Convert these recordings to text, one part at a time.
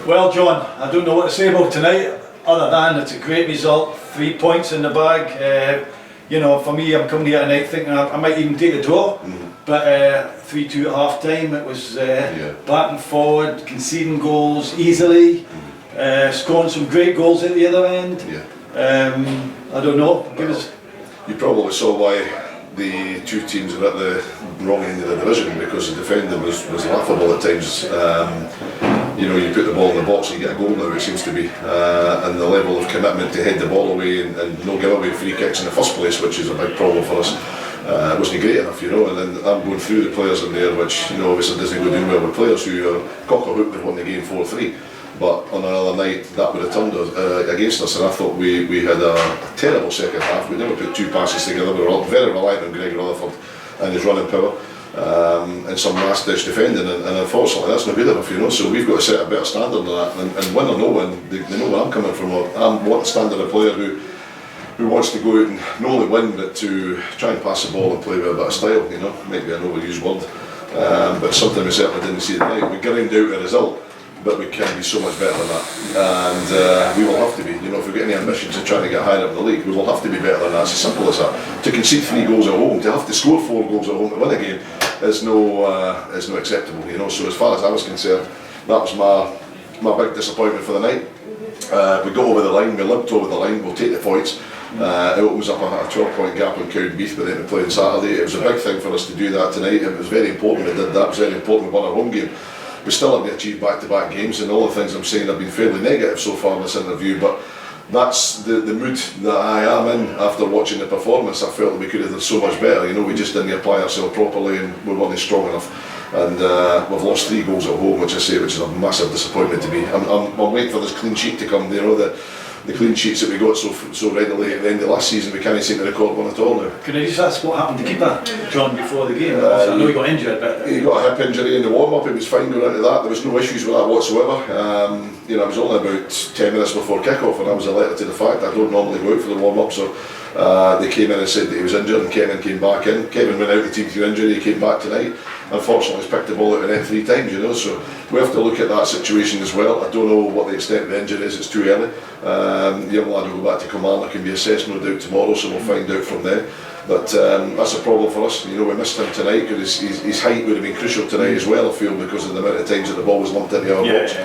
Well, John, I don't know what to say about tonight, other than it's a great result, 3 points in the bag. You know, for me, I'm coming here tonight thinking I might even take a draw, but 3-2 at half time, it was back and forward, conceding goals easily, scoring some great goals at the other end. I don't know, You probably saw why the two teams are at the wrong end of the division, because the defending was laughable at times. You know, you put the ball in the box and you get a goal now, it seems to be, and the level of commitment to head the ball away and no give away free kicks in the first place, which is a big problem for us. It wasn't great enough, you know, and then I'm going through the players in there, which, you know, obviously doesn't go doing well with players who are cock-a-hoop and won the game 4-3. But on another night, that would have turned against us, and I thought we had a terrible second half. We never put two passes together. We were very reliant on Greg Rutherford and his running power, and some last-ditch defending, and unfortunately that's not good enough, you know. So we've got to set a better standard than that, and win or no win, they know where I'm coming from. I want to stand as a player who wants to go out and not only win, but to try and pass the ball and play with a bit of style, you know. Maybe an overused word, but something we certainly didn't see tonight. We ground out a result, but we can be so much better than that, and we will have to be. You know, if we've got any ambitions of trying to get higher up in the league, we will have to be better than that. It's as simple as that. To concede 3 goals at home, to have to score 4 goals at home to win a game, is no acceptable. You know, so as far as I was concerned, that was my big disappointment for the night. We got over the line, we limped over the line. We'll take the points. It opens up a 12-point gap on Cowdenbeath, but then we play on Saturday. It was a big thing for us to do that tonight. It was very important we did that. It was very important we won our home game. We still haven't achieved back-to-back games, and all the things I'm saying have been fairly negative so far in this interview, but that's the mood that I am in after watching the performance. I felt that we could have done so much better. You know, we just didn't apply ourselves properly, and we weren't strong enough, and we've lost 3 goals at home, which is a massive disappointment to me. I'm waiting for this clean sheet to come. You know, the clean sheets that we got so readily at the end of last season, we can't seem to record one at all now. Can I just ask what happened to keeper John before the game? I know he got injured, but he got a hip injury in the warm-up. He was fine going into that. There was no issues with that whatsoever. You know, it was only about 10 minutes before kick-off, and I was alerted to the fact I don't normally go out for the warm-up, so they came in and said that he was injured, and Kevin came back in. Kevin went out of the team through injury. He came back tonight. Unfortunately, he's picked the ball out of the net 3 times, you know, so we have to look at that situation as well. I don't know what the extent of the injury is, it's too early. The young lad will go back to Kilmarnock and be assessed no doubt tomorrow, so we'll find out from there. But that's a problem for us. You know, we missed him tonight because his height would have been crucial tonight as well, I feel, because of the amount of times that the ball was lumped into our box.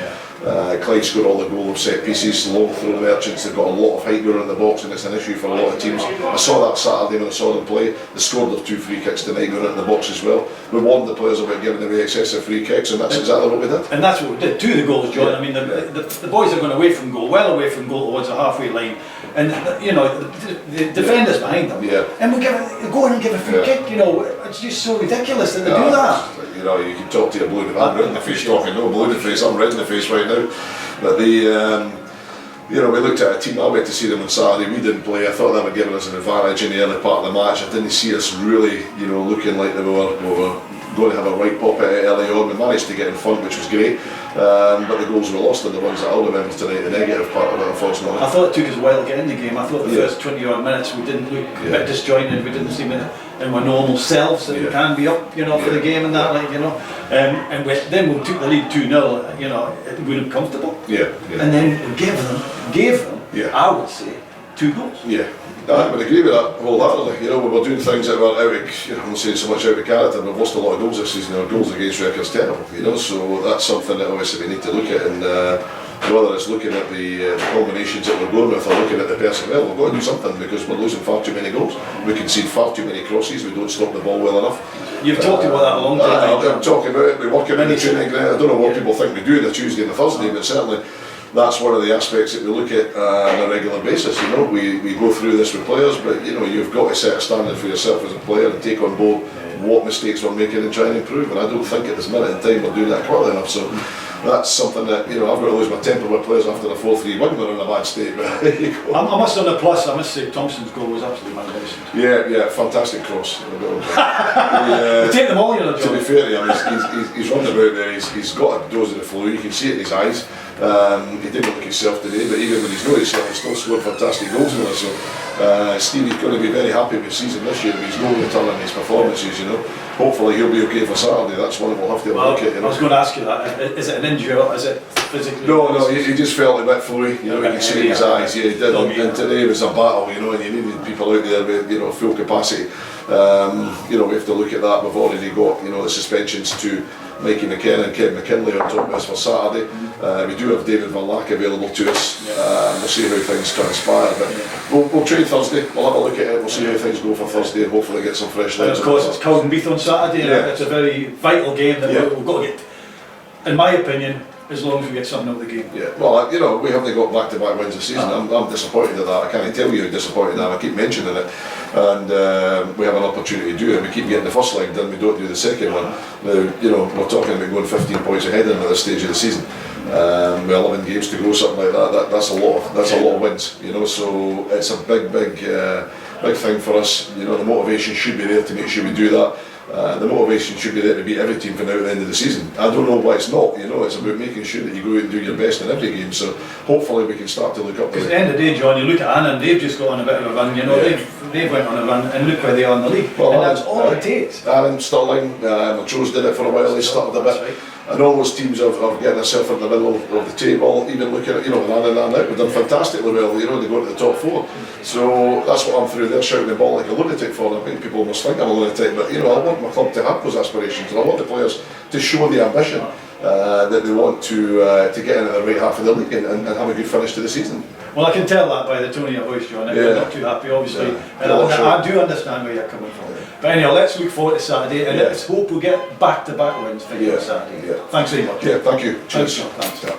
Clyde scored all the goal of set pieces, long throw merchants. They've got a lot of height going in the box, and it's an issue for a lot of teams. I saw that Saturday when I saw them play. They scored their 2 free kicks tonight going into the box as well. We warned the players about giving away excessive free kicks, and that's exactly what we did. And that's what we did. 2 of the goals, John. I mean, the boys are going away from goal, well away from goal towards the halfway line, and you know the defenders behind them. And we go in and give a free kick. You know, it's just so ridiculous that they do that. You know, you can talk to your blue. I'm red in the face talking. No, blue in the face. I'm red in the face right now. But you know, we looked at a team. I went to see them on Saturday. We didn't play. I thought they were giving us an advantage in the early part of the match. I didn't see us really, you know, looking like we were going to have a right pop at it early on. We managed to get in front, which was great. But the goals were lost, and the ones that I'll remember tonight, the negative part of it, unfortunately. I thought it took us a while to get in the game. I thought the first 20-odd minutes we didn't look a bit disjointed. We didn't seem in our normal selves that we can be up, you know, for the game and that, like, you know. And then we took the lead 2-0. You know, we were comfortable. And then we gave them. I would say 2 goals. I would agree with that wholeheartedly. You know, we were doing things that were out of, you know, I'm not saying so much out of character, but we've lost a lot of goals this season. Our goals against record's terrible, you know, so that's something that obviously we need to look at, and whether it's looking at the combinations that we're going with or looking at the personnel, we've got to do something, because we're losing far too many goals. We concede far too many crosses, we don't stop the ball well enough. You've talked about that a long time. I'm talking about it, we work it in the training ground. I don't know what people think we do on a Tuesday and a Thursday, but certainly that's one of the aspects that we look at on a regular basis. You know, we go through this with players, but you know, you've got to set a standard for yourself as a player and take on board what mistakes we're making and try and improve. And I don't think at this minute in time we're doing that quickly enough. So that's something that, you know, I've got to lose my temper with players after the 4-3 win. We're in a bad state. But I must on the plus. I must say Thompson's goal was absolutely magnificent. Yeah, fantastic cross. Take them all, you know. To be fair to him, he's running about there. He's got a dose of the flu. You can see it in his eyes. He didn't look himself today, but even when he's not himself, he still scored fantastic goals in there. So Stevie's going to be very happy with his season this year, with his goal return and his performances. You know, hopefully he'll be okay for Saturday. That's one we'll have to have a look at. You know? I was going to ask you that. Is it an injury? Is it physically. No, he just felt a bit flowy, you know, you can see in his eyes, yeah, he did, and today was a battle, you know, and you needed people out there with, you know, full capacity. You know, we have to look at that. We've already got, you know, the suspensions to Mikey McKenna and Kevin McKinley on top of us for Saturday. We do have David Van Lack available to us. We'll see how things transpire, but we'll train Thursday, we'll have a look at it, we'll see how things go for Thursday, and hopefully get some fresh legs. And of course it's Coughlin on Saturday, and it's a very vital game that we've got to get, in my opinion, as long as we get something out of the game. Yeah, well, you know, we haven't got back-to-back wins this season. I'm disappointed at that. I can't tell you how disappointed I am. I keep mentioning it, and we have an opportunity to do it. We keep getting the first leg done, we don't do the second one. Now, you know, we're talking about going 15 points ahead at this stage of the season. With 11 games to go, something like that. That's a lot. That's a lot of wins. You know, so it's a big thing for us. You know, the motivation should be there to make sure we do that. The motivation should be there to beat every team from now to the end of the season. I don't know why it's not, you know, it's about making sure that you go out and do your best in every game, so hopefully we can start to look up to it. Because at the end of the day, John, you look at Annan, they've just got on a bit of a run, you know, they've went on a run, and look where they are in the league, well, and that's all it takes. Aaron, Stirling, Montrose did it for a while, they started a bit. Right. And all those teams are getting themselves in the middle of the table, even looking at, you know, Annan and out, we've done fantastically well, you know, they go to the top 4. So that's what I'm through there, shouting the ball like a lunatic for them. I think people must think I'm a lunatic, but you know, I want my club to have those aspirations, and I want the players to show the ambition that they want to get into the right half of the league and have a good finish to the season. Well, I can tell that by the tone of your voice, John. You're not too happy, obviously. And I do understand where you're coming from. But anyhow, let's look forward to Saturday, and let's hope we get back-to-back wins for you on Saturday. Thanks very much. Yeah, thank you. Thanks, Cheers. John. Thanks, John.